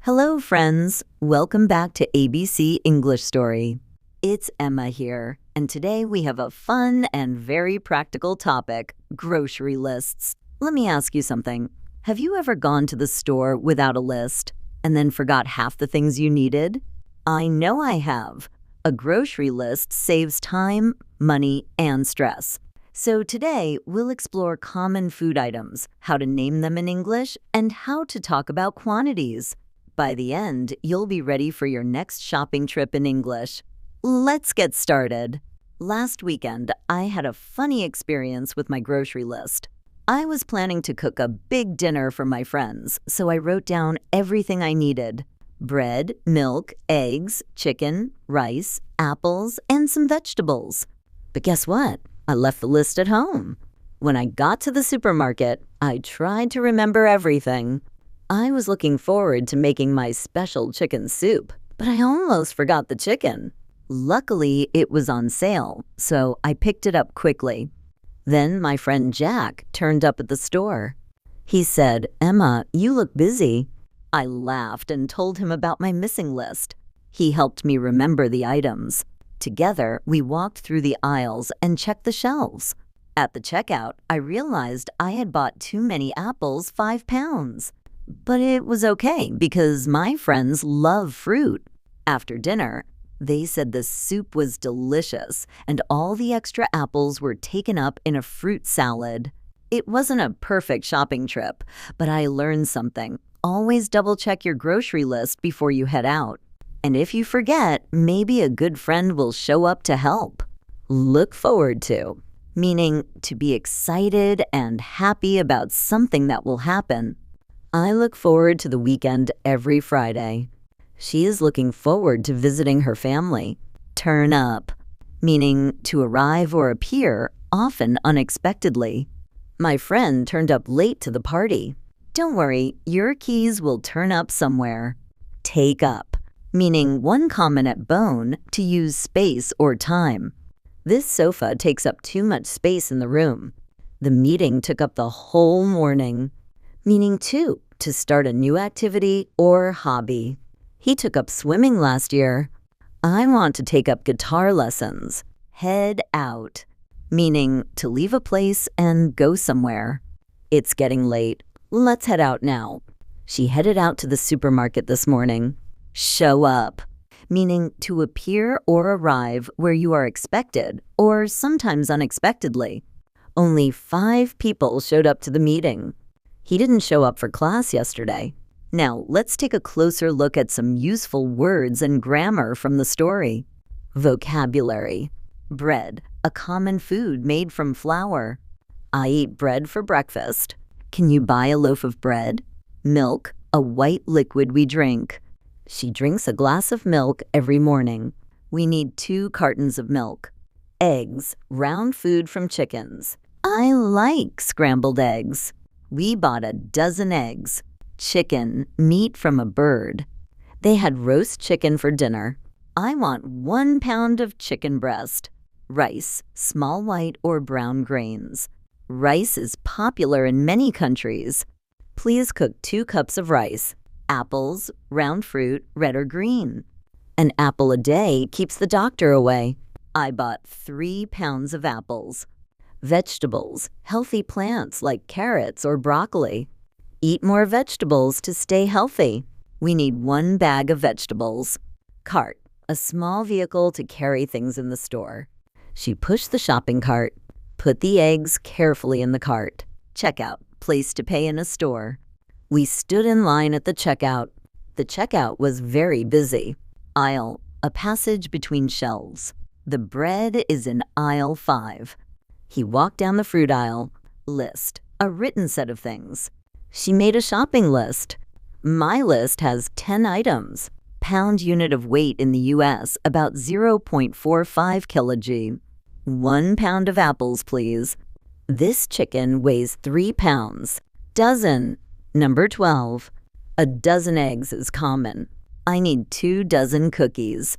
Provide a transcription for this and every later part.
Hello, friends. Welcome back to ABC English Story. It's Emma here, and today we have a fun and very practical topic, grocery lists. Let me ask you something. Have you ever gone to the store without a list and then forgot half the things you needed? I know I have. A grocery list saves time, money, and stress. So today, we'll explore common food items, how to name them in English, and how to talk about quantities. By the end, you'll be ready for your next shopping trip in English. Let's get started. Last weekend, I had a funny experience with my grocery list. I was planning to cook a big dinner for my friends, so I wrote down everything I needed: bread, milk, eggs, chicken, rice, apples, and some vegetables. But guess what? I left the list at home. When I got to the supermarket, I tried to remember everything. I was looking forward to making my special chicken soup, but I almost forgot the chicken. Luckily, it was on sale, so I picked it up quickly. Then my friend Jack turned up at the store. He said, "Emma, you look busy." I laughed and told him about my missing list. He helped me remember the items. Together, we walked through the aisles and checked the shelves. At the checkout, I realized I had bought too many apples, 5 pounds. But it was okay because my friends love fruit. After dinner, they said the soup was delicious and all the extra apples were taken up in a fruit salad. It wasn't a perfect shopping trip, but I learned something. Always double-check your grocery list before you head out. And if you forget, maybe a good friend will show up to help. Look forward to, meaning to be excited and happy about something that will happen. I look forward to the weekend every Friday. She is looking forward to visiting her family. Turn up, meaning to arrive or appear, often unexpectedly. My friend turned up late to the party. Don't worry, your keys will turn up somewhere. Take up, meaning one common at bone, to use space or time. This sofa takes up too much space in the room. The meeting took up the whole morning. Meaning to start a new activity or hobby. He took up swimming last year. I want to take up guitar lessons. Head out, meaning to leave a place and go somewhere. It's getting late. Let's head out now. She headed out to the supermarket this morning. Show up, meaning to appear or arrive where you are expected, or sometimes unexpectedly. Only 5 people showed up to the meeting. He didn't show up for class yesterday. Now, let's take a closer look at some useful words and grammar from the story. Vocabulary. Bread, a common food made from flour. I eat bread for breakfast. Can you buy a loaf of bread? Milk, a white liquid we drink. She drinks a glass of milk every morning. We need 2 cartons of milk. Eggs, round food from chickens. I like scrambled eggs. We bought a dozen eggs. Chicken, meat from a bird. They had roast chicken for dinner. I want 1 pound of chicken breast. Rice, small white or brown grains. Rice is popular in many countries. Please cook 2 cups of rice. Apples, round fruit, red or green. An apple a day keeps the doctor away. I bought 3 pounds of apples. Vegetables, healthy plants like carrots or broccoli. Eat more vegetables to stay healthy. We need 1 bag of vegetables. Cart, a small vehicle to carry things in the store. She pushed the shopping cart. Put the eggs carefully in the cart. Checkout, place to pay in a store. We stood in line at the checkout. The checkout was very busy. Aisle, a passage between shelves. The bread is in aisle 5. He walked down the fruit aisle. List, a written set of things. She made a shopping list. My list has 10 items. Pound unit of weight in the U.S., about 0.45 kg. 1 pound of apples, please. This chicken weighs 3 pounds. Dozen. Number 12. A dozen eggs is common. I need 2 dozen cookies.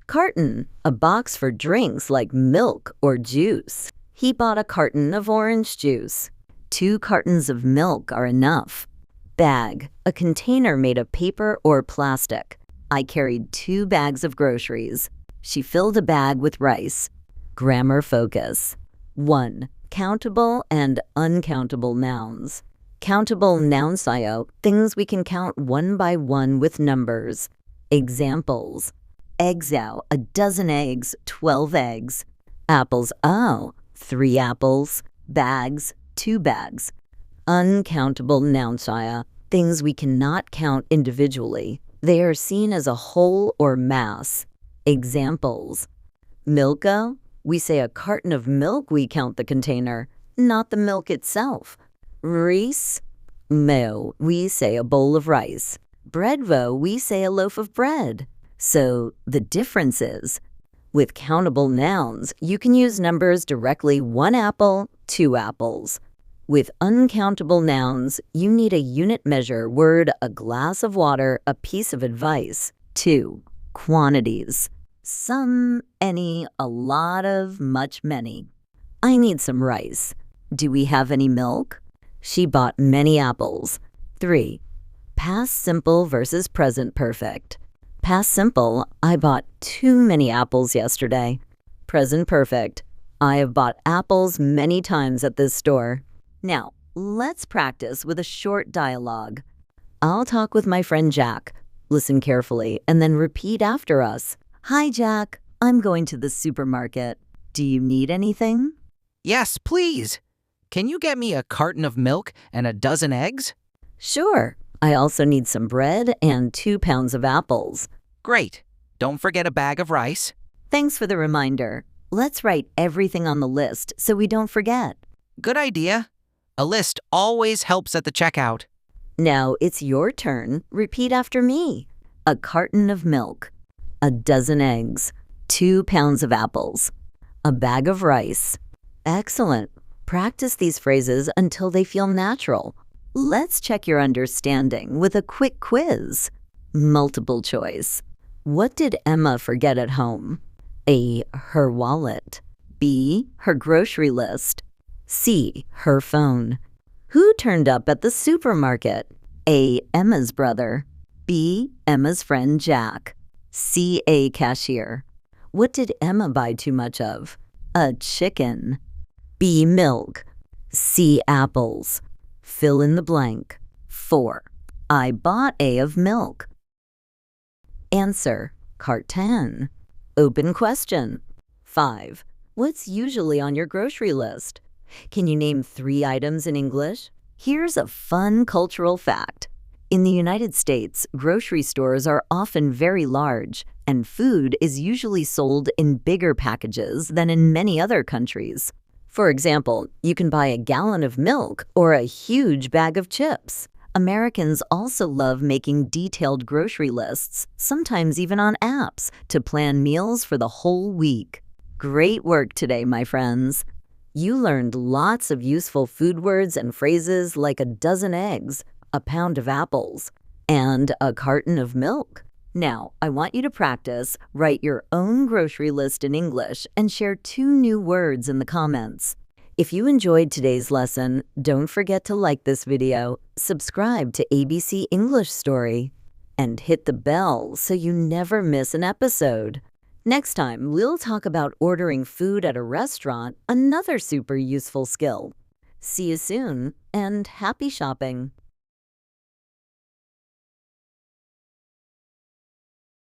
Carton, a box for drinks like milk or juice. He bought a carton of orange juice. 2 cartons of milk are enough. Bag, a container made of paper or plastic. I carried 2 bags of groceries. She filled a bag with rice. Grammar focus. 1. Countable and uncountable nouns. Countable nounsio, things we can count one by one with numbers. Examples. Eggs out, a dozen eggs, 12 eggs. Apples, 3 apples. Bags, 2 bags. Uncountable nounsio, things we cannot count individually. They are seen as a whole or mass. Examples. Milko, we say a carton of milk we count the container, not the milk itself. Rice, meo, we say a bowl of rice. Breadvo, we say a loaf of bread. So the difference is, with countable nouns, you can use numbers directly 1 apple, 2 apples. With uncountable nouns, you need a unit measure, word, a glass of water, a piece of advice. 2. Quantities. Some, any, a lot of, much, many. I need some rice. Do we have any milk? She bought many apples. 3. Past simple versus present perfect. Past simple, I bought too many apples yesterday. Present perfect, I have bought apples many times at this store. Now, let's practice with a short dialogue. I'll talk with my friend Jack. Listen carefully and then repeat after us. Hi, Jack. I'm going to the supermarket. Do you need anything? Yes, please. Can you get me a carton of milk and a dozen eggs? Sure. I also need some bread and 2 pounds of apples. Great. Don't forget a bag of rice. Thanks for the reminder. Let's write everything on the list so we don't forget. Good idea. A list always helps at the checkout. Now it's your turn. Repeat after me. A carton of milk, a dozen eggs, 2 pounds of apples, a bag of rice. Excellent. Practice these phrases until they feel natural. Let's check your understanding with a quick quiz. Multiple choice. What did Emma forget at home? A. Her wallet. B. Her grocery list. C. Her phone. Who turned up at the supermarket? A. Emma's brother. B. Emma's friend Jack. C. A cashier. What did Emma buy too much of? A chicken. B. Milk. C. Apples. Fill in the blank. 4. I bought A of milk. Answer. Carton. Open question. 5. What's usually on your grocery list? Can you name 3 items in English? Here's a fun cultural fact. In the United States, grocery stores are often very large, and food is usually sold in bigger packages than in many other countries. For example, you can buy a gallon of milk or a huge bag of chips. Americans also love making detailed grocery lists, sometimes even on apps, to plan meals for the whole week. Great work today, my friends. You learned lots of useful food words and phrases like a dozen eggs, a pound of apples, and a carton of milk. Now, I want you to practice, write your own grocery list in English, and share 2 new words in the comments. If you enjoyed today's lesson, don't forget to like this video, subscribe to ABC English Story, and hit the bell so you never miss an episode. Next time, we'll talk about ordering food at a restaurant, another super useful skill. See you soon, and happy shopping!